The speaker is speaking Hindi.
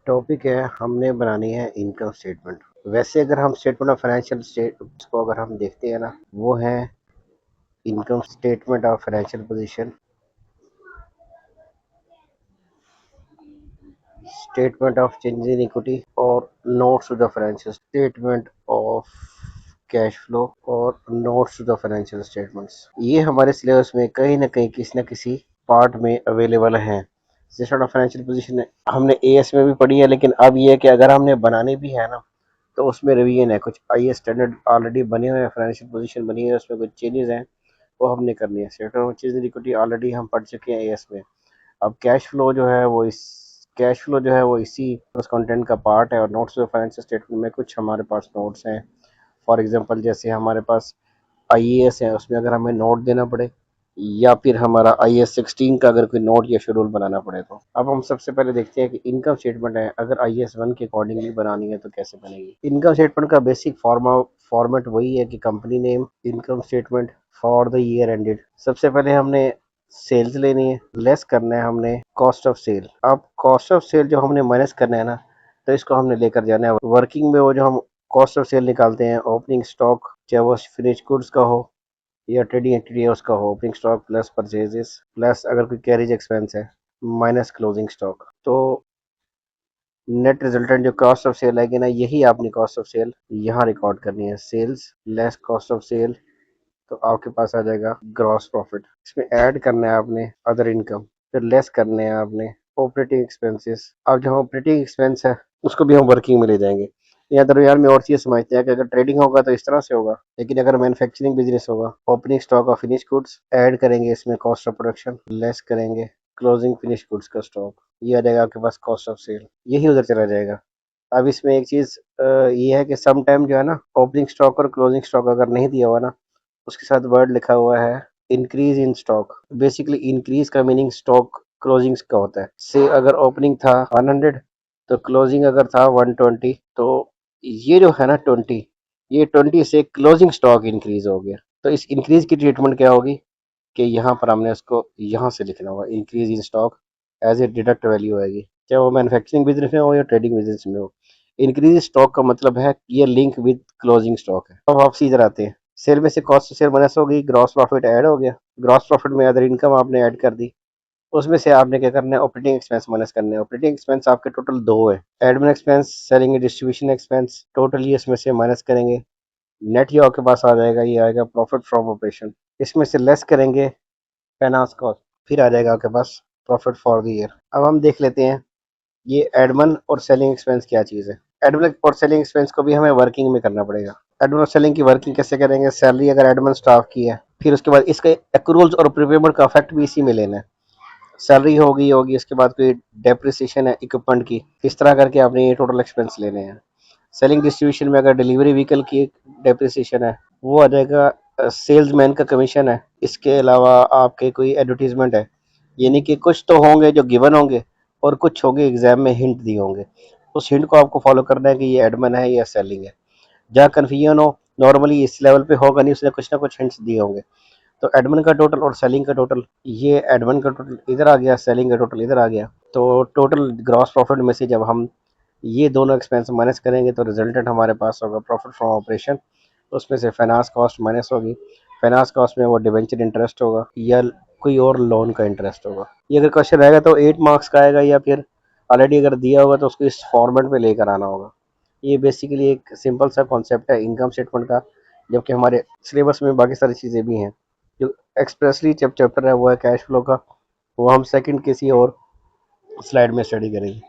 टॉपिक है हमने बनानी है इनकम स्टेटमेंट। वैसे अगर हम स्टेटमेंट ऑफ फाइनेंशियल स्टेट को अगर हम देखते हैं ना, वो है income statement of financial position, statement of change in equity और notes to the financial statement of cash flow और notes to the financial statements. ये हमारे सिलेबस में कहीं ना कहीं किसी न किसी पार्ट में अवेलेबल हैं। स्टेटमेंट ऑफ फाइनेंशियल पोजीशन हमने एएस में भी पढ़ी है, लेकिन अब ये है कि अगर हमने बनानी भी है ना, तो उसमें रिवीजन है। कुछ आई स्टैंडर्ड ऑलरेडी बने हुए हैं, फाइनेंशियल पोजीशन बनी है, उसमें कुछ चेंजेस हैं, वो हमने करनी है। Statement of change in equity already हम पढ़ चुके हैं एएस में। अब कैश फ्लो जो है वो इसी उस कंटेंट का पार्ट है। और नोट्स ऑफ फाइनेंशियल स्टेटमेंट में कुछ हमारे पास नोट्स हैं। फॉर एग्जांपल जैसे हमारे पास आईएएस है, उसमें अगर हमें नोट देना पड़े, या फिर हमारा आईएएस 16 का अगर कोई नोट या शेड्यूल बनाना पड़े, तो अब हम सबसे पहले देखते हैं कि इनकम स्टेटमेंट है अगर आईएएस 1 के अकॉर्डिंगली बनानी है तो कैसे बनेगी। इनकम स्टेटमेंट का बेसिक फॉर्मेट वही है कि company name, income statement for the year ended. सबसे पहले हमने सेल्स लेनी है, लेस करना है हमने कॉस्ट ऑफ सेल। अब कॉस्ट ऑफ सेल जो हमने माइनस करना है ना, तो इसको हमने लेकर जाना है वर्किंग में। वो जो हम कॉस्ट ऑफ सेल निकालते हैं, ओपनिंग स्टॉक, चाहे वो फिनिश गुड्स का हो या ट्रेडिंग एक्टिविटी है उसका हो, opening stock plus purchases plus अगर कोई कैरेज एक्सपेंस है माइनस क्लोजिंग स्टॉक, तो नेट रिजल्टेंट जो कॉस्ट ऑफ सेल आएगी ना, यही आपने कॉस्ट ऑफ सेल यहाँ रिकॉर्ड करनी है। Sales less cost of sale, तो आपके पास आ जाएगा ग्रॉस प्रॉफिट। इसमें ऐड करना है आपने अदर इनकम, फिर लेस करने हैं आपने ऑपरेटिंग एक्सपेंसेस। अब जो ऑपरेटिंग एक्सपेंस है उसको भी हम वर्किंग में ले जाएंगे। यहाँ दरमियान में और चीज़ समझते हैं कि अगर ट्रेडिंग होगा तो इस तरह से होगा, लेकिन अगर मैन्युफैक्चरिंग बिजनेस होगा, opening stock of finish goods add करेंगे, इसमें कॉस्ट ऑफ प्रोडक्शन लेस करेंगे क्लोजिंग फिनिश गुड्स का स्टॉक, ये आ जाएगा आपके पास कॉस्ट ऑफ सेल, यही उधर चला जाएगा। अब इसमें एक चीज़ ये है कि सम टाइम जो है ना, ओपनिंग स्टॉक और क्लोजिंग स्टॉक अगर नहीं दिया हुआ ना, उसके साथ वर्ड लिखा हुआ है increase in stock. Basically increase का मीनिंग स्टॉक क्लोजिंग का होता है। से अगर ओपनिंग था 100 तो क्लोजिंग अगर था 120, तो ये जो है ना 20, ये 20 से क्लोजिंग स्टॉक इंक्रीज हो गया। तो इस इंक्रीज की ट्रीटमेंट क्या होगी कि यहाँ पर हमने उसको यहाँ से लिखना होगा increase in stock as a deduct value आएगी, चाहे वो मैन्युफैक्चरिंग बिजनेस में हो या ट्रेडिंग बिजनेस में हो। इंक्रीज स्टॉक का मतलब है ये लिंक विद क्लोजिंग स्टॉक है। अब वापसी इधर आते हैं, सेल में से कॉस्ट सेल माइनस हो गई, ग्रॉस प्रॉफिट ऐड हो गया। ग्रॉस प्रॉफिट में अदर इनकम आपने ऐड कर दी, उसमें से आपने क्या करना है ऑपरेटिंग एक्सपेंस माइनस करने हैं। ऑपरेटिंग एक्सपेंस आपके टोटल दो है, admin expense, selling and distribution expense, totally इसमें से माइनस करेंगे। नेट ये आपके पास आ जाएगा, ये आएगा प्रॉफिट फ्रॉम ऑपरेशन। इसमें से लेस करेंगे फाइनेंस कॉस्ट, फिर आ जाएगा आपके पास प्रॉफिट फॉर द ईयर। अब हम देख लेते हैं ये एडमन और सेलिंग एक्सपेंस क्या चीज़ है। एडमन और सेलिंग एक्सपेंस को भी हमें वर्किंग में करना पड़ेगा। एडमन और सेलिंग की वर्किंग कैसे करेंगे, सैलरी अगर एडमन स्टाफ की है, फिर उसके बाद इसके एक्रूल्स और प्रीपेमेंट का इफेक्ट भी इसी में लेना है। सैलरी होगी इसके बाद कोई डेप्रिसिएशन है इक्विपमेंट की, इस तरह करके आपने ये टोटल एक्सपेंस लेने हैं। सेलिंग डिस्ट्रीब्यूशन में अगर डिलीवरी व्हीकल की डेप्रिसिएशन है, वो आ जाएगा सेल्समैन का कमीशन है। इसके अलावा आपके कोई एडवर्टीजमेंट है, यानी कि कुछ तो होंगे जो गिवन होंगे और कुछ होंगे एग्जाम में हिंट दिए होंगे। उस हिंट को आपको फॉलो करना है कि ये एडमन है या सेलिंग है। जहाँ कन्फ्यूजन हो, नॉर्मली इस लेवल पे होगा नहीं, उसने कुछ ना कुछ हिंट्स दिए होंगे। तो एडमिन का टोटल और सेलिंग का टोटल, ये एडमिन का टोटल इधर आ गया, सेलिंग का टोटल इधर आ गया। तो टोटल ग्रॉस प्रॉफिट में से जब हम ये दोनों एक्सपेंस माइनस करेंगे तो रिजल्टेंट हमारे पास होगा प्रॉफिट फ्रॉम ऑपरेशन। उसमें से फाइनेंस कॉस्ट माइनस होगी। फाइनेंस कॉस्ट में वो डिवेंचर इंटरेस्ट होगा या कोई और लोन का इंटरेस्ट होगा। ये अगर क्वेश्चन रहेगा तो 8 मार्क्स का आएगा, या फिर ऑलरेडी अगर दिया होगा तो उसको इस फॉर्मेट में लेकर आना होगा। ये बेसिकली एक सिंपल सा कॉन्सेप्ट है इनकम स्टेटमेंट का, जबकि हमारे सिलेबस में बाकी सारी चीज़ें भी हैं। जो एक्सप्रेसली चैप्टर है वो है कैश फ्लो का, वो हम सेकंड किसी और स्लाइड में स्टडी करेंगे।